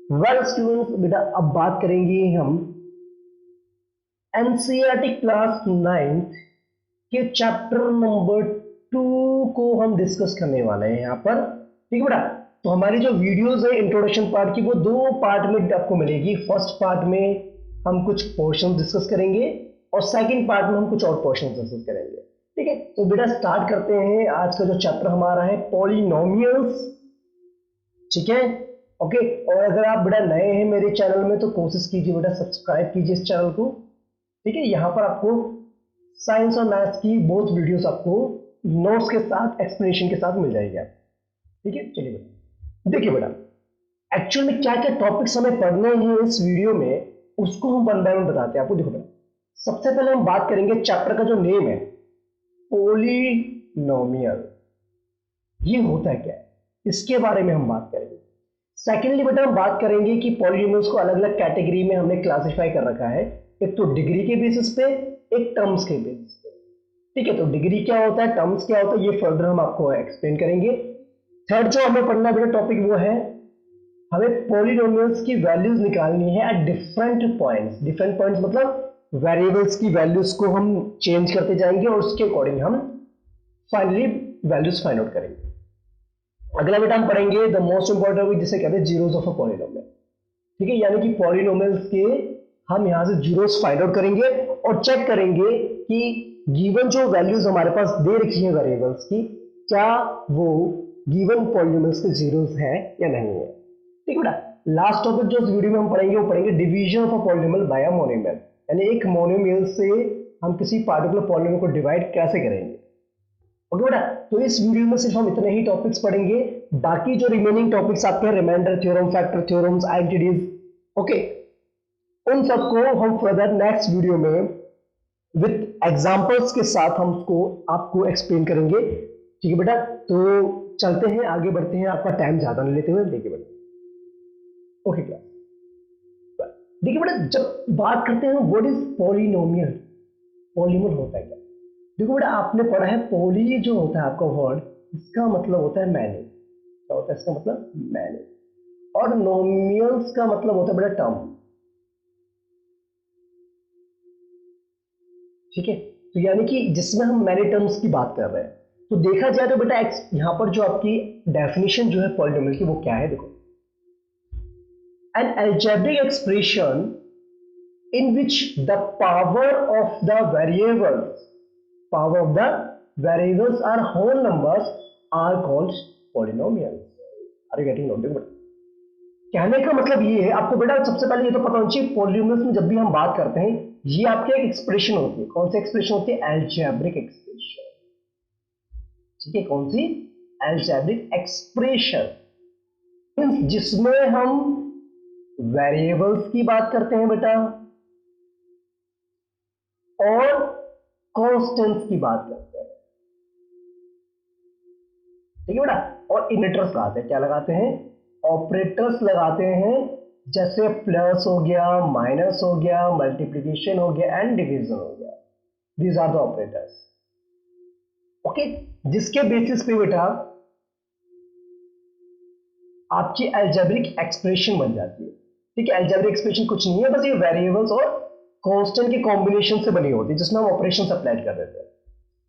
Well students, बेटा अब बात करेंगे हम एनसीईआरटी क्लास 9th के चैप्टर नंबर 2 को हम डिस्कस करने वाले हैं यहाँ पर। ठीक है बेटा, तो हमारी जो वीडियोस है इंट्रोडक्शन पार्ट की वो दो पार्ट में आपको मिलेगी। फर्स्ट पार्ट में हम कुछ पोर्शन डिस्कस करेंगे और सेकंड पार्ट में हम कुछ और पोर्शन डिस्कस करेंगे। ठीक है, तो बेटा स्टार्ट करते हैं। आज का जो चैप्टर हमारा है पॉलिनोमियल्स। ठीक है, ओके। और अगर आप बेटा नए हैं मेरे चैनल में तो कोशिश कीजिए बेटा सब्सक्राइब कीजिए इस चैनल को। ठीक है, यहाँ पर आपको साइंस और मैथ्स की बोथ वीडियोस आपको नोट्स के साथ एक्सप्लेनेशन के साथ मिल जाएगी आप। ठीक है, चलिए बेटा देखिए बेटा एक्चुअल में क्या क्या टॉपिक्स हमें पढ़ने हैं इस वीडियो में, उसको हम वन बाय वन बताते हैं आपको। देखो बेटा, सबसे पहले हम बात करेंगे चैप्टर का जो नेम है पॉलिनोमियल, ये होता है क्या है, इसके बारे में हम बात करेंगे। सेकेंडली बेटा हम बात करेंगे कि पॉलिनोमियल्स को अलग अलग कैटेगरी में हमने क्लासिफाई कर रखा है, एक तो डिग्री के बेसिस पे, एक टर्म्स के बेसिस पे। ठीक है, तो डिग्री क्या होता है, टर्म्स क्या होता है, ये फर्दर हम आपको एक्सप्लेन करेंगे। थर्ड जो हमें पढ़ना बेटा टॉपिक वो है हमें पॉलिनोमियल्स की वैल्यूज निकालनी है at different points. Different points मतलब वेरिएबल्स की वैल्यूज को हम चेंज करते जाएंगे और उसके अकॉर्डिंग हम फाइनली वैल्यूज फाइंड आउट करेंगे। अगला बेटा हम पढ़ेंगे द मोस्ट इंपॉर्टेंट जिसे कहते हैं जीरोस ऑफ अ पॉलिनोमियल। ठीक है, यानी कि पॉलिनोमियल्स के हम यहां से जीरोस फाइंड आउट करेंगे और चेक करेंगे कि गिवन जो वैल्यूज हमारे पास दे रखी है वेरिएबल्स की, क्या वो गिवन पॉलिनोमियल्स के जीरोस है या नहीं है। ठीक है बेटा, लास्ट टॉपिक जो इस वीडियो में हम पढ़ेंगे वो पढ़ेंगे division of a polynomial bye a monomial, यानी एक मोनोमियल से हम किसी पार्टिकुलर पॉलिनोमियल को डिवाइड कैसे करेंगे। ओके बेटा, तो इस वीडियो में सिर्फ हम इतने ही टॉपिक्स पढ़ेंगे। बाकी जो रिमेनिंग टॉपिक्स आपके हैं remainder theorem, factor theorems, identities, okay, उन सबको हम फर्दर नेक्स्ट वीडियो में विद एग्जांपल्स के साथ हम उसको आपको एक्सप्लेन करेंगे। ठीक है बेटा, तो चलते हैं आगे बढ़ते हैं, आपका टाइम ज्यादा नहीं लेते हुए। देखिए बेटा, ओके क्लास, देखिए बेटा जब बात करते हैं व्हाट इज पॉलिनोमियल, पॉलिनोमियल होता है क्या। देखो बेटा आपने पढ़ा है पॉली जो होता है आपका वर्ड, इसका मतलब होता है मैनी। क्या होता है इसका मतलब, मैनी। और नोमियल्स का मतलब होता है बेटा टर्म। ठीक है, तो यानी कि जिसमें हम मैनी टर्म्स की बात कर रहे हैं। तो देखा जाए तो बेटा यहां पर जो आपकी डेफिनेशन जो है पॉलिनोमियल की वो क्या है, देखो an algebraic expression in which the power of the variables are whole numbers are called polynomials. Are you getting noted? कहने का मतलब ये है आपको बेटा, सबसे पहले ये तो पता होना चाहिए पॉलिनोमियल्स में जब भी हम बात करते हैं ये आपकी एक एक्सप्रेशन होती है। कौन सी एक्सप्रेशन होती है, एल्जेब्रिक एक्सप्रेशन। ठीक है, कौन सी, एल्जेब्रिक एक्सप्रेशन, जिसमें हम वेरिएबल्स की बात करते हैं बेटा और कांस्टेंट्स की बात करते हैं। ठीक है बेटा, और इनवर्टर्स लगाते हैं, क्या लगाते हैं, ऑपरेटर्स लगाते हैं, जैसे प्लस हो गया, माइनस हो गया, मल्टीप्लिकेशन हो गया एंड डिवीजन हो गया। These are the operators. Okay, जिसके बेसिस पे बेटा आपकी अलजेब्रिक एक्सप्रेशन बन जाती है। ठीक है, अलजेब्रिक एक्सप्रेशन कुछ नहीं है, बस ये वेरिएबल्स और कांस्टेंट के कॉम्बिनेशन से बनी होती है जिसमें हम ऑपरेशन अप्लाई कर देते हैं।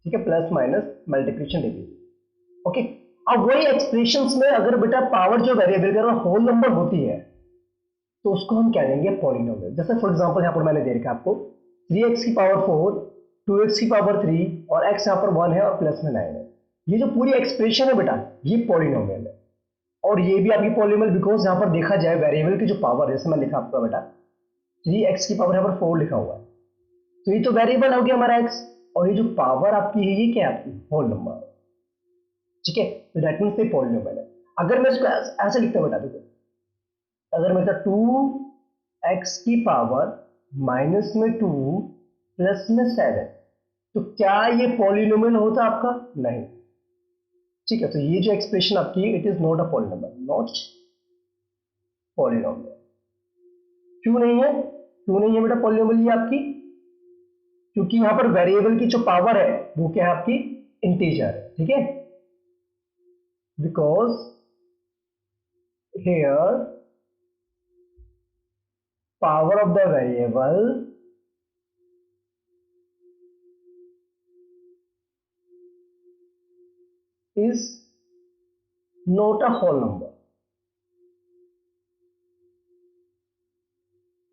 ठीक है, plus minus multiplication division. Okay, अब वही एक्सप्रेशंस में अगर बेटा पावर जो वेरिएबल का होल नंबर होती है तो उसको हम कह देंगे पॉलिनोमियल। जैसे फॉर एग्जांपल यहां पर मैंने दे रखा आपको 3x की पावर 4, 2x की पावर 3 और x यहां पर 1 है और प्लस में 9 है। ये जो पूरी एक्सप्रेशन है बेटा ये पॉलिनोमियल है। और ये भी आपकी पॉलिनोमियल बिकॉज यहां पर देखा जाए वेरिएबल की जो पावर है, जैसे मैं लिखा आपका बेटा 3x की पावर यहां पर 4 लिखा हुआ है, तो ये तो वेरिएबल हो गया हमारा x, और ये जो पावर आपकी है ये क्या है, आपकी होल नंबर है। ठीक है, तो दैट मींस ये पॉलिनोमियल है। अगर मैं इसको ऐसे लिखता हूं बेटा, देखो अगर मैं 2x की पावर माइनस में 2 प्लस में 7, तो क्या ये पॉलिनोमियल होता आपका, नहीं। ठीक है, तो ये जो एक्सप्रेशन आपकी it is not a polynomial, not polynomial. क्यों नहीं है, क्यों नहीं है बेटा पॉलिनोमियल ये आपकी, क्योंकि यहां पर वेरिएबल की जो पावर है वो क्या है आपकी, इंटीजर है। ठीक है, because here power of the variable is not a whole number.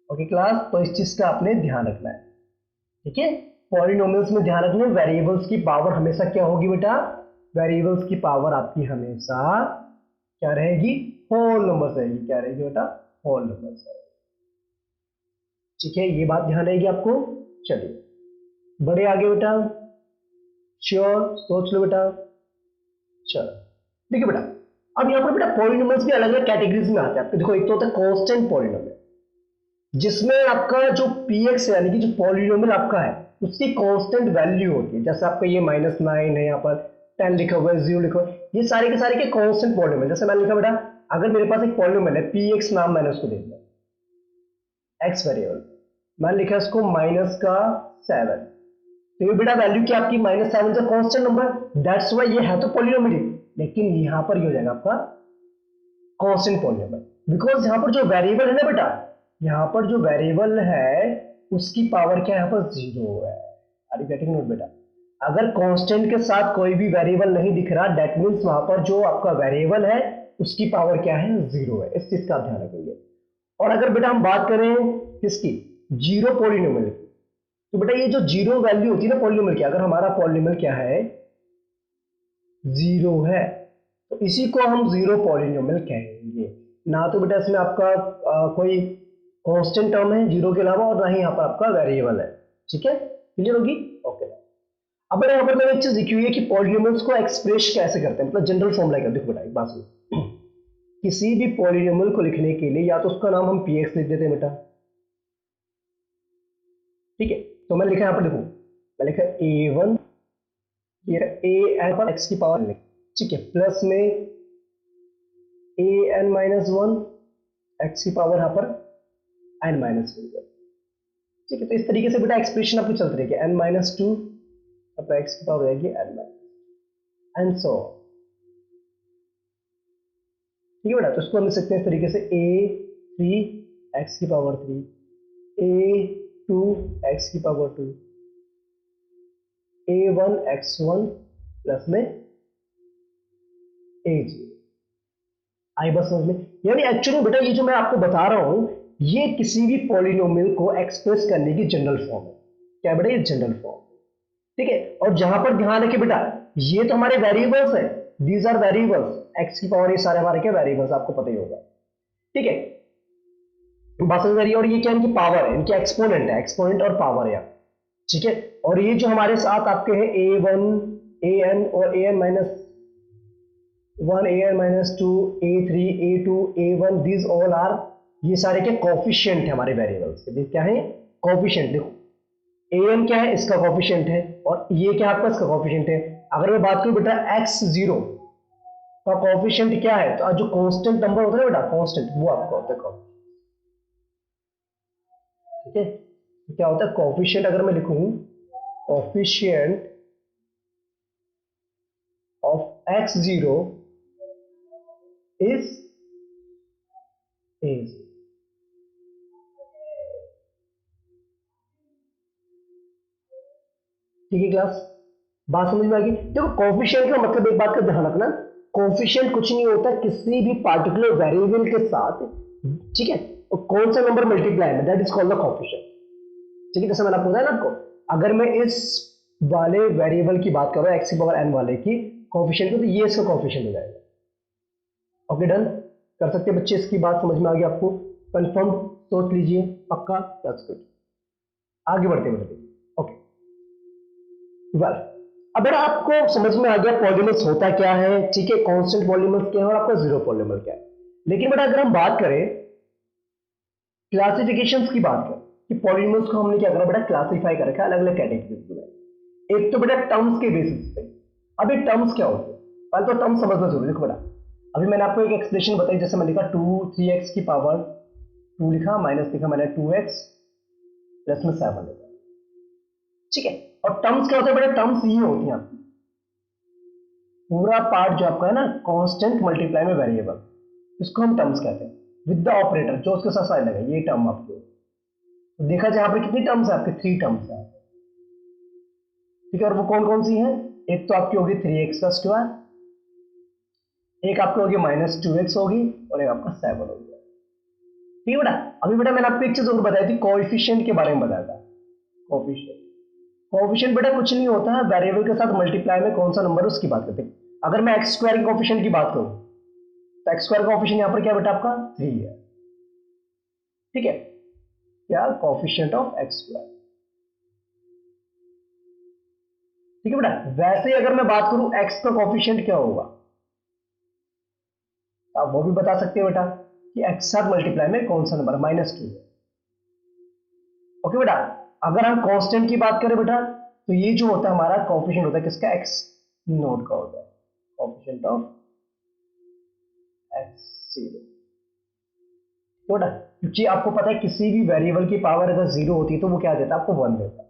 Okay class, तो इस चीज का आपने ध्यान रखना है, ठीक है। पॉलिनोमियल्स में ध्यान रखना, वेरिएबल्स की पावर हमेशा क्या होगी बेटा, वेरिएबल्स की पावर आपकी हमेशा क्या रहेगी, होल नंबर रहेगी। क्या रहेगी बेटा, होल नंबर रहेगी, ठीक है। ये बात ध्यान रहेगी आपको। चलिए बड़े आगे बेटा, श्योर, सोच लो बेटा। चलो देखिए बेटा, अब यहाँ पर बेटा पॉलिनोमियल्स भी अलग अलग कैटेगरीज में आते हैं आपके। देखो एक तो होता है कांस्टेंट पॉलिनोमियल, जिसमें आपका जो पीएक्स यानी कि जो पॉलिनोमियल आपका है उसकी कांस्टेंट वैल्यू होती है। जैसे आपका ये -9 है, यहाँ पर 10 लिखा हुआ है, 0 लिखा हुआ है, ये सारे के सारे के कांस्टेंट पॉलिनोमियल। जैसे मैंने लिखा बेटा, अगर मेरे पास एक पॉलिनोमियल है पीएक्स नाम, मैंने उसको दे दिया एक्स वेरिएबल, मैंने लिखा इसको -7, तो ये बेटा वैल्यू क्या आपकी -7 से कांस्टेंट नंबर, दैट्स व्हाई ये है तो पॉलिनोमियल, लेकिन यहां पर ये हो जाएगा आपका कांस्टेंट पॉलिनोमियल, बिकॉज यहां पर जो वेरिएबल है ना बेटा, यहां पर जो वेरिएबल है उसकी पावर क्या है, यहां पर 0 है। आर यू गेटिंग नोट बेटा, अगर कांस्टेंट के साथ कोई भी वेरिएबल नहीं दिख रहा, दैट मींस वहां पर जो आपका वेरिएबल है उसकी पावर क्या है, 0 है। इस चीज का ध्यान रखेंगे। और अगर बेटा हम बात करें किसकी, जीरो पॉलिनोमियल की, तो बेटा ये जो जीरो वैल्यू होती है ना पॉलिनोमियल की, अगर हमारा पॉलिनोमियल क्या है, 0 है, तो इसी को हम जीरो पॉलिनोमियल कहेंगे। ना तो बेटा इसमें आपका कोई कांस्टेंट टर्म है जीरो के अलावा, और ना ही यहाँ पर आपका वेरिएबल है, ठीक है। क्लियर होगी, ओके। अब बेटा यहाँ पर मैंने एक चीज लिखी हुई है कि पॉलिनोमियल्स को एक्सप्रेस कैसे करते हैं, मतलब जनरल फॉर्मूला क्या। देखो बेटा एक बात सुनो, किसी भी पॉलिनोमियल को लिखने के लिए या तो उसका नाम हम पीएक्स लिख देते हैं बेटा, ठीक है। तो मैं लिखा यहाँ पर, देखो मैं लिखा a1, ये ए एन पर एक्स की पावर, ठीक है, प्लस में an-1 एक्स की पावर यहाँ पर n-1, ठीक है। तो इस तरीके से बेटा एक्सप्रेशन आपकी चलती रहेगी, n-2 अब एक्स की पावर रहेगी n-, एंड सो, ठीक है बेटा। तो इसको हम लिख सकते हैं इस तरीके से a3 एक्स की पावर 3, a2 एक्स की पावर 2, a1 x1 प्लस में a0। आई बस समझ में, यानी एक्चुअली बेटा ये जो मैं आपको बता रहा हूं, ये किसी भी पॉलिनोमियल को एक्सप्रेस करने की जनरल फॉर्म है। क्या बेटा, ये जनरल फॉर्म, ठीक है। और जहां पर ध्यान रखिए बेटा, ये तो हमारे वेरिएबल्स है, दीज आर वेरिएबल्स, एक्स की पावर, ये सारे हमारे क्या वेरिएबल्स, आपको पता ही होगा, ठीक है। बस और ये क्या इनकी पावर है, इनकी एक्सपोनेंट है, एक्सपोनेंट और पावर है, ठीक है। और ये जो हमारे साथ आपके हैं a1 an और an-1 an-2 a3 a2 a1, these all are, ये सारे के कोफिशिएंट है हमारे वेरिएबल्स के, क्या है कोफिशिएंट। देखो an क्या है, इसका कोफिशिएंट है, और ये क्या आपका इसका कोफिशिएंट है। अगर मैं बात करूं बेटा x0 का कोफिशिएंट क्या है, तो जो कांस्टेंट नंबर होता है ना बेटा, कांस्टेंट, वो आपका होता है, ठीक है। तो क्या होता है कोफिशिएंट, अगर मैं लिखूं coefficient of x0 is a0, ठीक है क्लास, बात समझ में आ गई। देखो कोफिशिएंट का मतलब एक बात का ध्यान रखना, कोफिशिएंट कुछ नहीं होता किसी भी पार्टिकुलर वेरिएबल के साथ, ठीक है, और कौन सा नंबर मल्टीप्लाई है, that is called the coefficient, ठीक है। जैसे मैंने आपको बताया ना आपको, अगर मैं इस वाले वेरिएबल की बात करूं एक्स की पावर n वाले की कोफिशिएंट को, तो ये इसका कोफिशिएंट हो जाएगा। ओके डन, कर सकते हैं बच्चे, इसकी बात समझ में आ गई आपको, कंफर्म, सोच लीजिए पक्का, दैट्स गुड। आगे बढ़ते हैं, ओके वेल, अब बेटा आपको समझ में आ गया पॉलीमर्स होता क्या है, ठीक है, कांस्टेंट पॉलीमर्स क्या है और आपका जीरो पॉलीमर क्या है। लेकिन बेटा अगर हम बात करें क्लासिफिकेशंस की बात करें कि पॉलीमर्स को हमने क्या करा बेटा, क्लासिफाई कर रखा है अलग अलग कैटेगरीज में। एक तो बेटा टर्म्स के बेसिस पे। अब ये टर्म्स क्या होते हैं, पहले तो टर्म समझना जरूरी है। देखो बेटा, अभी मैंने आपको एक एक्सप्रेशन बताई, जैसे मैं लिखा 2 3x की पावर 2 लिखा, माइनस लिखा मैंने 2x प्लस में 7 लिखा, ठीक है। और टर्म्स क्या होता है बेटा, टर्म्स ये होती हैं आपकी, पूरा पार्ट जो आपका है ना कांस्टेंट मल्टीप्लाई में वेरिएबल, इसको हम टर्म्स कहते हैं, विद द ऑपरेटर जो उसके साथ साइन लगे, ये टर्म आपकी। तो देखा जाए यहाँ पर कितनी टर्म्स है आपके, 3 टर्म्स है, ठीक है। और वो कौन कौन सी हैं, एक तो आपकी होगी 3x का स्क्वायर, एक आपकी होगी -2x होगी, और एक आपका 7 होगी, ठीक है बेटा। अभी बेटा मैंने आपको एक चीज और बताई थी, कोएफिशिएंट के बारे में बताया था। कोएफिशिएंट, कोएफिशिएंट बेटा कुछ नहीं होता है, वेरिएबल के साथ मल्टीप्लाई में कौन सा नंबर है उसकी बात करते हैं। अगर मैं एक्स स्क्वायर के कोएफिशिएंट की बात करूं तो एक्स स्क्वायर का कोएफिशिएंट यहाँ पर क्या बेटा आपका 3 है, ठीक है, क्या कोएफिशिएंट ऑफ एक्स स्क्वायर, ठीक है बेटा। वैसे ही अगर मैं बात करूं एक्स का कोएफिशिएंट क्या होगा, आप वो भी बता सकते हो बेटा कि एक्स साथ मल्टीप्लाई में कौन सा नंबर है, -2 है, ओके बेटा। अगर हम कांस्टेंट की बात करें बेटा तो ये जो होता है हमारा कोएफिशिएंट होता है किसका, एक्स नोट का होता है, कोएफिशिएंट ऑफ x0, तो बेटा क्योंकि आपको पता है किसी भी वेरिएबल की पावर अगर 0 होती है तो वो क्या देता है आपको 1 देता है,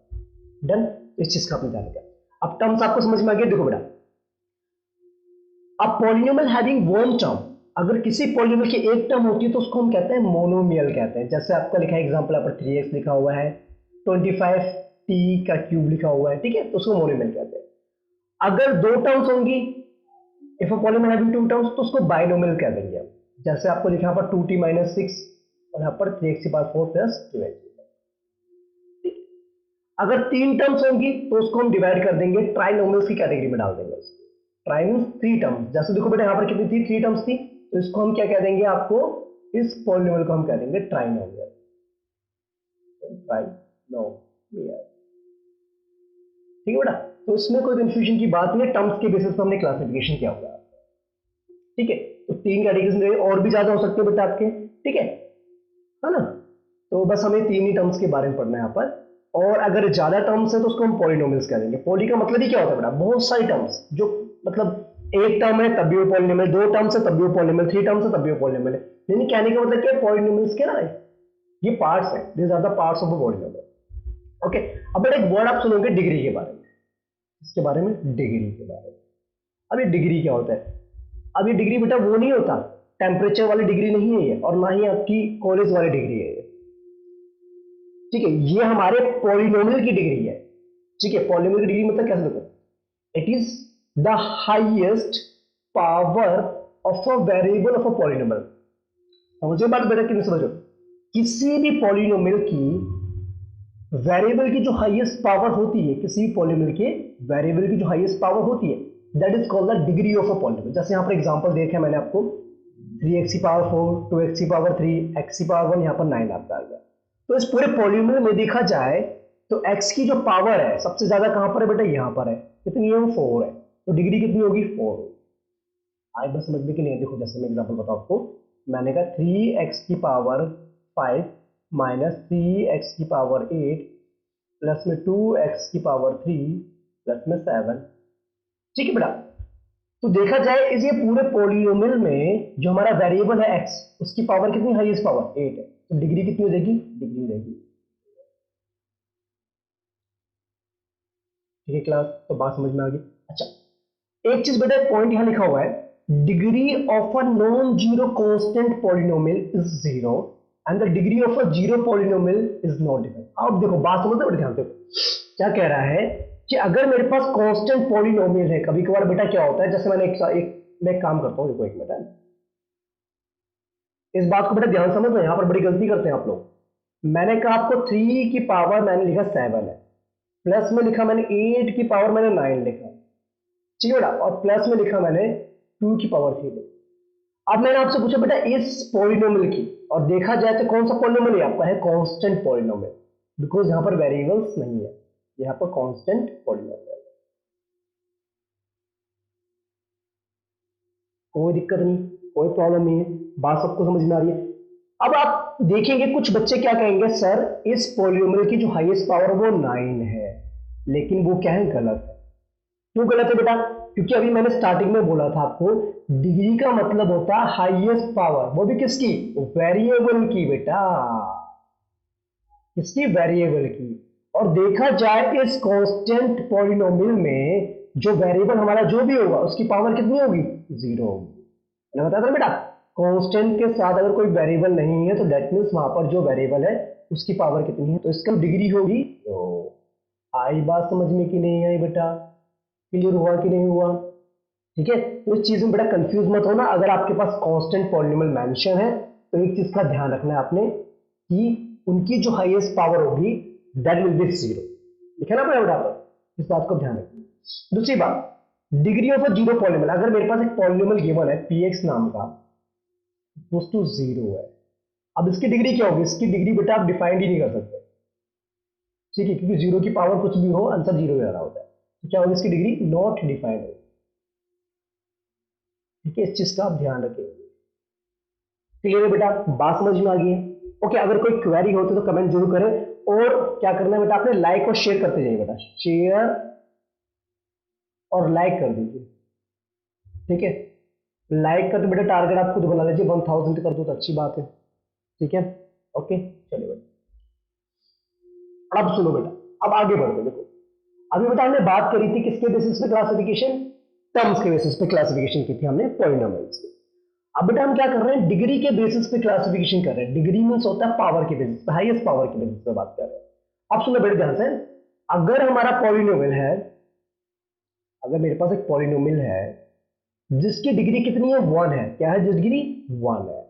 डन। इस चीज का आपने ध्यान रखा। अब टर्म्स आपको समझ में आ गया, देखो बेटा अब पॉलिनोमियल हैविंग वन टर्म, अगर किसी पॉलिनोमियल की एक टर्म होती है तो उसको हम कहते हैं मोनोमियल कहते हैं। जैसे आपका लिखा है एग्जांपल यहाँ पर 3x लिखा हुआ है, 25t का क्यूब लिखा हुआ है, ठीक है, तो उसको मोनोमियल कहते हैं। अगर दो टर्म्स होंगी, if a polynomial having two terms, तो उसको बाइनोमियल कह देंगे हम। जैसे आपको लिखा पर 2t - 6 और यहाँ पर 3x⁴ + 2x। अगर 3 टर्म्स होंगी तो उसको हम डिवाइड कर देंगे, ट्राइनोमियल्स की कैटेगरी में डाल देंगे उसको। ट्राई मींस 3 टर्म्स, जैसे देखो बेटा यहाँ पर कितनी थी, 3 टर्म्स थी, तो इसको हम क्या कह देंगे, आपको इस पॉलिनोमियल को हम कह देंगे ट्राइनोमियल, ट्राइनोमियल, ठीक है बेटा। तो इसमें कोई कंफ्यूजन की बात नहीं है, टर्म्स के बेसिस पर हमने क्लासिफिकेशन किया हुआ है, ठीक है। तो 3 कैटेगरीज में और भी ज्यादा हो सकते हैं बेटा आपके, ठीक है ना। तो बस हमें 3 ही टर्म्स के बारे में पढ़ना है यहाँ पर, और अगर ज्यादा टर्म्स है तो उसको हम पॉलिनोमियल्स कह देंगे। पॉली का मतलब ही क्या होता है बेटा, बहुत सारी टर्म्स, जो मतलब एक टर्म है तब भी वो पॉलिनोमियल, 2 टर्म्स है तब भी वो पॉलिनोमियल, 3 टर्म्स है तब भी वो पॉलिनोमियल है। यानी कहने का मतलब क्या है, पॉलिनोमियल्स के ना ये पार्ट्स हैं, these are the parts of a polynomial, okay. अब बेटा एक वर्ड आप सुनोगे डिग्री के बारे में, इसके बारे में, डिग्री के बारे में। अब ये डिग्री क्या होता है, अब ये डिग्री बेटा वो नहीं होता, टेम्परेचर वाली डिग्री नहीं है ये, और ना ही आपकी कॉलेज वाली डिग्री है ये, ठीक है। ये हमारे पॉलिनोमियल की डिग्री है, ठीक है। पॉलिनोमियल की डिग्री मतलब कैसे देखो, it is the highest power of a variable of a polynomial. समझो बात बेटा, कितनी समझो, किसी भी पॉलिनोमियल की वेरिएबल की जो हाईएस्ट पावर होती है, किसी भी पॉलिनोमियल के वेरिएबल की जो हाईएस्ट पावर होती है, that is called the degree of a polynomial. जैसे यहां पर एग्जांपल देखा मैंने आपको, 3x⁴, 2x⁴, x⁴1, यहां पर 9 आपका आ गया। तो इस पूरे पॉलिनोमियल में देखा जाए तो x की जो पावर है सबसे ज्यादा कहां पर है बेटा, यहां पर है, कितनी है, वो 4 है, तो डिग्री कितनी होगी, 4। आई बस समझने के लिए देखो, जैसे मैं एग्जांपल बताऊं आपको, मैंने कहा 3x⁵ -3x⁸ प्लस में 2x⁵ प्लस में 7, ठीक है बेटा। तो देखा जाए इस ये पूरे पॉलिनोमियल में जो हमारा वेरिएबल है x, उसकी पावर कितनी, हाईएस्ट पावर 8 है, तो डिग्री कितनी हो जाएगी, डिग्री हो जाएगी, ठीक है क्लास। तो बात समझ में आ गई। अच्छा एक चीज बेटा, पॉइंट यहां लिखा हुआ है, degree of a non zero constant polynomial is 0 and the degree of a zero polynomial is not defined. अब देखो बात समझ में, ध्यान से क्या कह रहा है कि अगर मेरे पास कांस्टेंट पॉलिनोमियल है, कभी कभार बेटा क्या होता है, जैसे मैंने मैं एक काम करता हूं, देखो एक मिनट, इस बात को बेटा ध्यान समझना, यहां पर बड़ी गलती करते हैं आप लोग। मैंने कहा आपको 3 की पावर मैंने लिखा 7 है, प्लस में लिखा मैंने 8 की पावर मैंने 9 लिखा, ठीक है बेटा, और प्लस में लिखा मैंने 2 की पावर 3 लिखा। अब मैंने आपसे पूछा बेटा इस पॉलिनोमियल की, और देखा जाए तो कौन सा पॉलिनोमियल है आपका, है कांस्टेंट पॉलिनोमियल, बिकॉज यहां पर वेरिएबल्स नहीं है, यहां पर कांस्टेंट पॉलिनोमियल, कोई दिक्कत नहीं, कोई प्रॉब्लम नहीं है, बात सबको समझ में आ रही है। अब आप देखेंगे कुछ बच्चे क्या कहेंगे, सर इस पॉलिनोमियल की जो हाईएस्ट पावर वो 9 है, लेकिन वो क्या है, गलत है। क्यों गलत है बेटा, क्योंकि अभी मैंने स्टार्टिंग में बोला था आपको, डिग्री का मतलब होता है हाईएस्ट पावर, वो भी किसकी, वेरिएबल की बेटा, किसकी, वेरिएबल की। और देखा जाए इस कांस्टेंट पॉलिनोमियल में जो वेरिएबल हमारा जो भी होगा उसकी पावर कितनी होगी, 0 होगी, मैंने बताया था बेटा। कांस्टेंट के साथ अगर कोई वेरिएबल नहीं है तो दैट मीन्स वहां पर जो वेरिएबल है उसकी पावर कितनी है, तो इसका डिग्री होगी। तो आई बात समझ में कि नहीं आई बेटा, क्लियर हुआ कि नहीं हुआ? ठीक है, तो इस चीज में बेटा कंफ्यूज मत होना। अगर आपके पास कांस्टेंट पॉलिनोमियल मेंशन है तो एक चीज का ध्यान रखना है आपने कि उनकी जो हाईएस्ट पावर होगी दैट विल बी 0। लिखा ना बेटा पर, इस बात को ध्यान रखिए। दूसरी बात, degree of a zero polynomial, अगर मेरे पास एक पॉलिनोमियल गिवन है px नाम का, इक्वल्स टू 0 है, अब इसकी डिग्री क्या होगी? इसकी डिग्री बेटा आप डिफाइंड ही नहीं कर सकते, ठीक है, क्योंकि जीरो की पावर कुछ भी हो आंसर जीरो ही आ रहा होता है। तो क्या होगी इसकी डिग्री? नॉट डिफाइंड होगी। ठीक है, इस चीज का आप ध्यान रखिए। क्लियर है बेटा, बात समझ में आ गई है? ओके, अगर कोई क्वेरी हो तो कमेंट जरूर करें। और क्या करना है बेटा, आपने लाइक और शेयर करते जाइए बेटा, शेयर और लाइक कर दीजिए। ठीक है, लाइक का तो बेटा टारगेट आप खुद बना लीजिए, 1000 कर दो तो अच्छी बात है। ठीक है, ओके चलिए बेटा, अब सुनो बेटा, अब आगे बढ़ते। देखो अभी बेटा हमने बात करी थी किसके बेसिस पे क्लासिफिकेशन? टर्म्स के बेसिस पे क्लासिफिकेशन की थी हमने पॉलिनोमियल्स की। अब बेटा हम क्या कर रहे हैं? डिग्री के बेसिस पे क्लासिफिकेशन कर रहे हैं। डिग्री मींस होता है पावर के बेसिस पे, हाईएस्ट पावर के बेसिस पे बात कर रहे हैं। अब सुनो बड़े ध्यान से, अगर हमारा पॉलिनोमियल है, अगर मेरे पास एक पॉलिनोमियल है जिसकी डिग्री कितनी है? 1 है। क्या है? जिस डिग्री 1 है,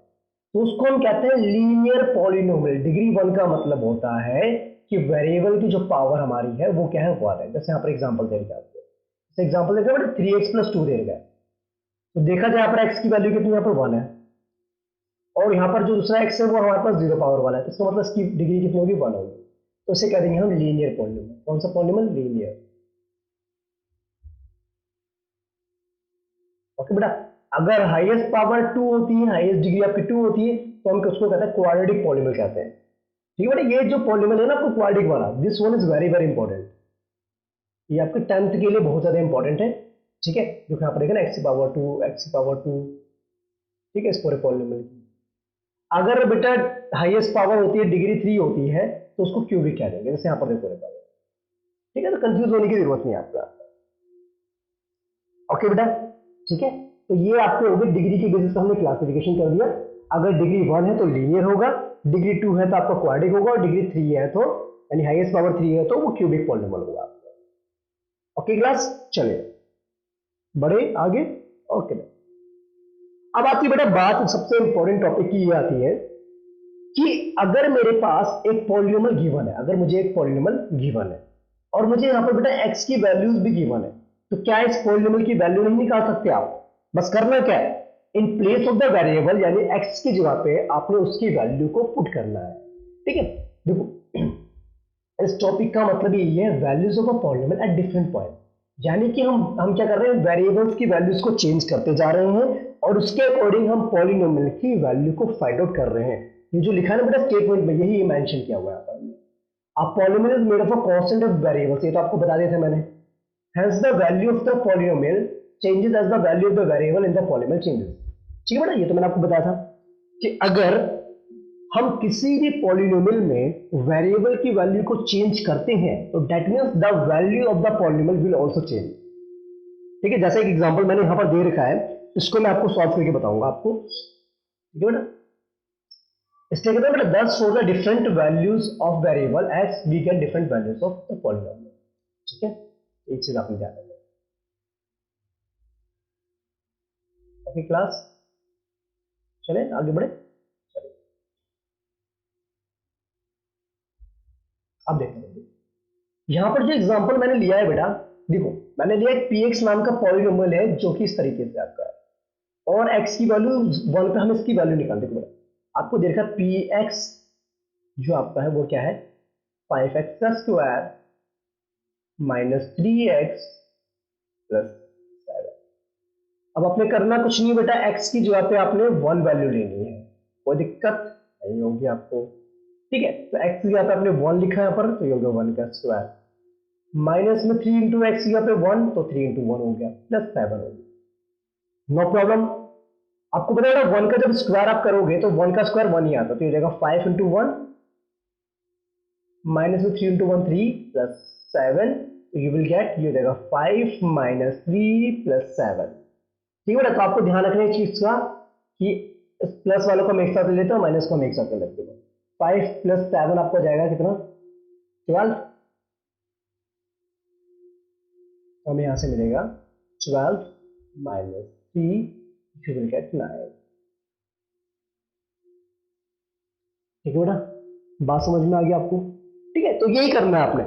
तो उसको हम कहते हैं लीनियर पॉलिनोमियल। डिग्री 1 का मतलब होता है कि वेरिएबल की जो पावर हमारी है वो क्या है? 1 है। जैसे यहाँ पर एग्जांपल दे रखा है, एग्जांपल दे रखा है 3x + 2 दे रखा है, तो देखा जाए यहाँ पर x की वैल्यू कितनी, यहाँ पर 1 है, और यहाँ पर जो दूसरा x है वो हमारे पास 0 पावर वाला है, तो इसका मतलब इसकी डिग्री कितनी होगी? 1 होगी। तो इसे कह देंगे हम लीनियर पॉलिनोमियल। कौन सा पॉलिनोमियल? लीनियर। ओके बेटा, अगर हाईएस्ट पावर 2 होती है, हाईएस्ट डिग्री आपकी 2 होती है, तो हम उसको कहते हैं क्वाड्रेटिक पॉलिनोमियल कहते हैं। ठीक है बेटा, ये जो पॉलिनोमियल है ना आपको क्वाड्रेटिक वाला, this one is very very important, ये आपके 10th के लिए बहुत ज्यादा इंपॉर्टेंट है। ठीक है, जो यहाँ पर देखा ना x⁻2 x⁻2, ठीक है, इस पूरे पॉलिनोमियल की अगर बेटा हाईएस्ट पावर होती है डिग्री 3 होती है तो उसको क्यूबिक कह देंगे, जैसे यहाँ पर देखो। ठीक है, तो कंफ्यूज होने की जरूरत नहीं है आपका। ओके बेटा, ठीक है, तो ये आपके हो गए डिग्री के बेसिस पर हमने क्लासिफिकेशन कर दिया। अगर डिग्री 1 है तो लीनियर होगा, डिग्री 2 है तो आपका क्वाड्रिक होगा, और डिग्री 3 है तो यानी हाईएस्ट पावर 3 है तो वो क्यूबिक पॉलिनोमियल होगा आपका। ओके क्लास, चलिए बड़े आगे। ओके, अब आती है बेटा बात सबसे इंपॉर्टेंट टॉपिक की, ये आती है कि अगर मेरे पास एक पॉलिनोमियल गिवन है, अगर मुझे एक पॉलिनोमियल गिवन है और मुझे यहाँ पर बेटा x की वैल्यूज भी गिवन है, तो क्या इस पॉलिनोमियल की वैल्यू नहीं निकाल सकते आप? बस करना क्या है, in place of the variable यानी x की जगह पे आपने उसकी वैल्यू को पुट करना है। ठीक है, देखो इस टॉपिक का मतलब ये है values of a polynomial at different point, यानी कि हम क्या कर रहे हैं, वेरिएबल्स की वैल्यूज को चेंज करते जा रहे हैं और उसके अकॉर्डिंग हम पॉलिनोमियल की वैल्यू को फाइंड आउट कर रहे हैं। ये जो लिखा है ना बेटा स्टेटमेंट में, यही मेंशन किया हुआ है यहाँ पर। A polynomial is made of a constant of variables, ये तो आपको बता दिया था मैंने। Hence the value of the polynomial changes as the value of the variable in the polynomial changes। ठीक है बेटा, ये तो मैंने आपको बताया था कि अगर हम किसी भी पॉलिनोमियल में वेरिएबल की वैल्यू को चेंज करते हैं तो that means the value of the polynomial will also change. ठीक है, जैसे एक एग्जांपल मैंने यहां पर दे रखा है, इसको मैं आपको सॉल्व करके बताऊंगा आपको। ठीक है बेटा, इसलिए कहते हैं बेटा thus for the different values of variable as we get different values of the polynomial. ठीक है, एक चीज आपने ध्यान रखना। ओके क्लास, चले आगे बढ़े। चलिए अब देखते हैं, यहां पर जो एग्जांपल मैंने लिया है बेटा, देखो मैंने लिया एक px नाम का पॉलिनोमियल है जो कि इस तरीके से आपका है, और x की वैल्यू 1 पे हम इसकी वैल्यू निकाल देंगे बेटा। आपको देखा px जो आपका है वो क्या है, 5x² - 3x + 7। अब आपने करना कुछ नहीं बेटा, x की जगह पे आपने 1 वैल्यू लेनी है, कोई दिक्कत नहीं होगी आपको। ठीक है, तो x की जगह पे आपने 1 लिखा है यहाँ पर, तो ये हो गया 1 का स्क्वायर, माइनस में 3 इंटू एक्स की जगह पे 1, तो 3 इंटू 1 हो गया प्लस 7 हो गया। No problem. आपको पता है 1 का जब स्क्वायर आप करोगे तो 1 का स्क्वायर 1 ही आता है, तो ये जाएगा 5 इंटू 1 माइनस में 3 इंटू 1 3 प्लस 7, तो यू विल गेट, ये जाएगा 5 - 3 + 7। ठीक है बेटा, तो आपको ध्यान रखना है इस चीज का कि इस प्लस वालों को हम एक साथ ले लेते हैं, माइनस को हम एक साथ ले लेते हैं। 5 + 7 आपको जाएगा कितना? 12। हमें यहां से मिलेगा 12 - 3 you will get 9। ठीक है बेटा, बात समझ में आ गई आपको? ठीक है, तो यही करना है आपने।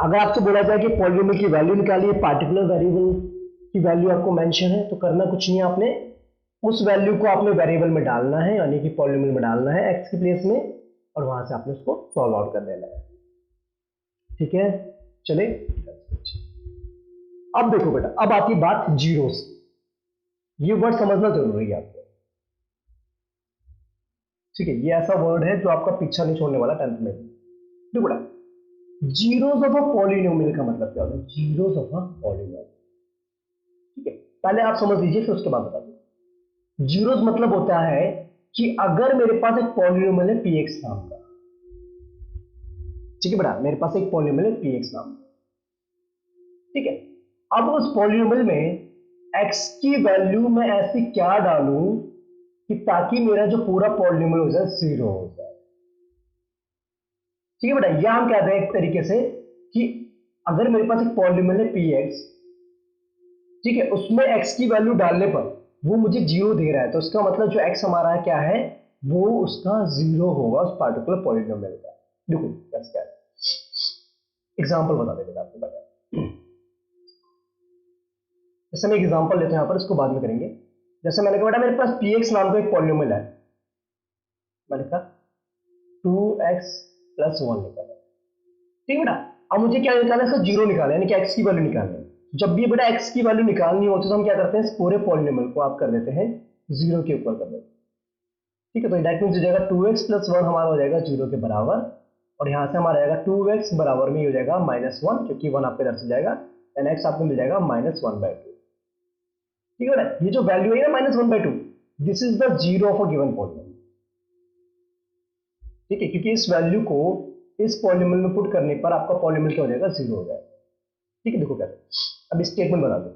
अगर आपसे बोला जाए कि पॉलिनोमियल की वैल्यू निकालिए, पार्टिकुलर वेरिएबल की वैल्यू आपको मेंशन है, तो करना कुछ नहीं है, आपने उस वैल्यू को आपने वेरिएबल में डालना है, यानी कि पॉलिनोमियल में डालना है एक्स की प्लेस में, और वहां से आपने उसको सॉल्व आउट कर देना है। ठीक है, चले। अब देखो बेटा, अब आती बात जीरोस की। ये वर्ड समझना जरूरी है आपको। ठीक है, ये ऐसा वर्ड है जो आपका पीछा नहीं छोड़ने वाला 10th में। देखो बेटा, जीरोस ऑफ अ पॉलिनोमियल का मतलब क्या होता है? Zeros of a polynomial. ठीक है, पहले आप समझ लीजिए, फिर उसके बाद बता दो। जीरोस मतलब होता है कि अगर मेरे पास एक पॉलिनोमियल है px नाम का, ठीक है बेटा, मेरे पास एक पॉलिनोमियल है px नाम का, ठीक है। अब उस पॉलिनोमियल में x की वैल्यू मैं ऐसी क्या डालूं कि ताकि मेरा जो पूरा पॉलिनोमियल हो जाए 0 हो जाए। ठीक है बेटा, यह हम कहते हैं एक तरीके से कि अगर मेरे पास एक पॉलिनोमियल है px, ठीक है, उसमें x की वैल्यू डालने पर वो मुझे 0 दे रहा है, तो उसका मतलब जो x हमारा क्या है, वो उसका 0 होगा उस पार्टिकुलर पॉलिनोमियल का। देखो कैसे क्या है, एग्जांपल बता देगा आपको बता। जैसे मैं एग्जांपल लेते हैं यहां पर, इसको बाद में करेंगे। जैसे मैंने कहा बेटा मेरे पास px नाम का एक पॉलिनोमियल है, मैंने कहा 2x + 1 निकाला। ठीक है बेटा, अब मुझे क्या निकालना है, इसका 0 निकालना है, यानी कि x की वैल्यू निकालनी है। जब भी बेटा x की वैल्यू निकालनी होती है तो हम क्या करते हैं, इस पूरे पॉलिनोमियल को आप कर देते हैं 0 के ऊपर कर देते हैं। ठीक है, तो दैट मींस हो जाएगा 2x + 1 हमारा हो जाएगा 0 के बराबर, और यहां से हमारा आएगा 2x बराबर में हो जाएगा -1, क्योंकि 1 आपके इधर से जाएगा, एंड x आपको मिल जाएगा -1/2। ठीक है बेटा, ये जो वैल्यू है ना -1/2, this is the zero of a given polynomial. ठीक है, क्योंकि इस वैल्यू को इस पॉलिनोमियल में पुट करने पर आपका पॉलिनोमियल क्या हो जाएगा, 0 हो जाएगा। ठीक है, देखो कैसे, अब स्टेटमेंट बता दो।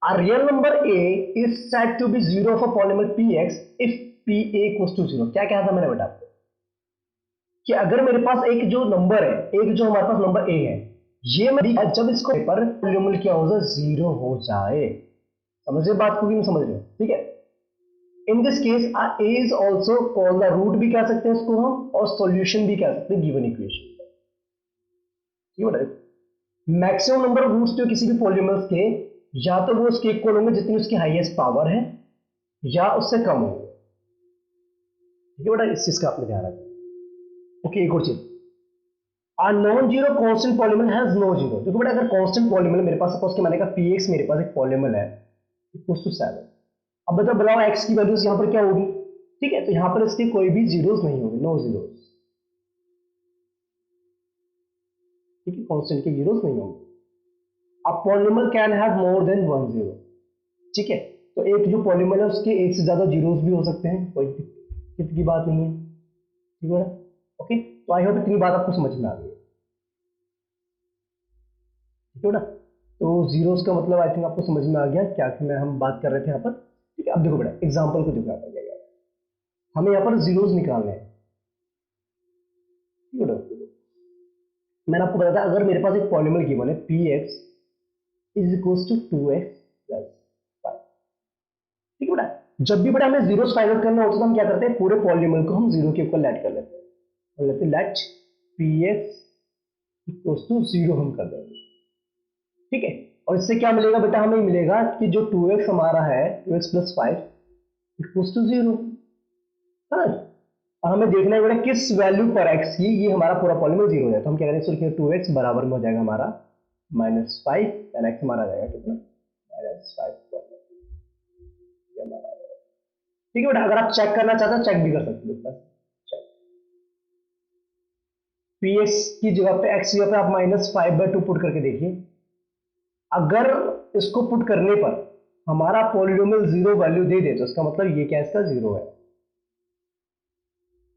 A real number a is said to be 0 of a polynomial px if pa equals to 0। क्या कहा था मैंने बेटा आपको कि अगर मेरे पास एक जो नंबर है, एक जो हमारे पास नंबर a है, ये मैं जब इसको पर पॉलिनोमियल क्या हो जाए, 0 हो जाए। समझ रहे बात को कि नहीं समझ रहे हो? ठीक है, in this case a is also called the root भी कह सकते हैं इसको हम, और सॉल्यूशन भी कह सकते हैं गिवन इक्वेशन। ठीक है, मैक्सिमम नंबर ऑफ रूट्स जो किसी भी पॉलिनोमियल्स के, या तो वो उसके इक्वल होंगे जितनी उसकी हाईएस्ट पावर है, या उससे कम होंगे। ठीक है बेटा, इस चीज का आपने ध्यान रखना। ओके, एक और चीज, a non zero constant polynomial has no zero. देखो बेटा, अगर कांस्टेंट पॉलिनोमियल मेरे पास, सपोज कि मैंने कहा px मेरे पास एक पॉलिनोमियल है इक्वल्स टू 7। अब बता बताओ x की वैल्यूज यहां पर क्या होगी? ठीक है, तो यहां पर इसकी कोई भी जीरोस नहीं होगी, नो जीरोस। ठीक है, कांस्टेंट के जीरोस नहीं होंगे। अब polynomial can have more than 1 zero. ठीक है, तो एक जो पॉलिनोमियल है उसके एक से ज्यादा जीरोस भी हो सकते हैं, कोई दिक्कत की बात नहीं है। ठीक है, ओके, तो आई होप इतनी बात आपको समझ में आ गई है। ठीक है ना, तो जीरोस का मतलब आई थिंक आपको समझ में आ गया क्या कि मैं हम बात कर रहे थे यहाँ पर। ठीक है, अब देखो बेटा एग्जांपल को देखो यहाँ पर क्या, हमें यहाँ पर जीरोस निकालने हैं। ठीक है ना, मैंने आपको बताया था अगर मेरे पास एक पॉलिनोमियल गिवन है px is equals to 2x + 5। ठीक है बेटा, जब भी बेटा हमें जीरोस फाइंड आउट करना होता है तो हम क्या करते हैं, पूरे पॉलिनोमियल को हम 0 के ऊपर लेट कर लेते हैं, और लेते लेट px इक्वल्स टू 0 हम कर देंगे। ठीक है, और इससे क्या मिलेगा बेटा, हमें मिलेगा कि जो 2x हमारा है 2x + 5 इक्वल्स टू 0 है। और हमें देखना है बेटा किस वैल्यू पर x की ये हमारा पूरा पॉलिनोमियल 0 हो जाए, तो हम क्या करेंगे, सिर्फ 2x बराबर में हो जाएगा हमारा -5, एंड x हमारा आ जाएगा कितना, -5। ठीक है बेटा, अगर आप चेक करना चाहते हैं चेक भी कर सकते हो। px की जगह पे x की जगह पे आप -5/2 पुट करके देखिए। अगर इसको पुट करने पर हमारा पॉलिनोमियल 0 वैल्यू दे दे तो इसका मतलब ये क्या है, इसका 0 है।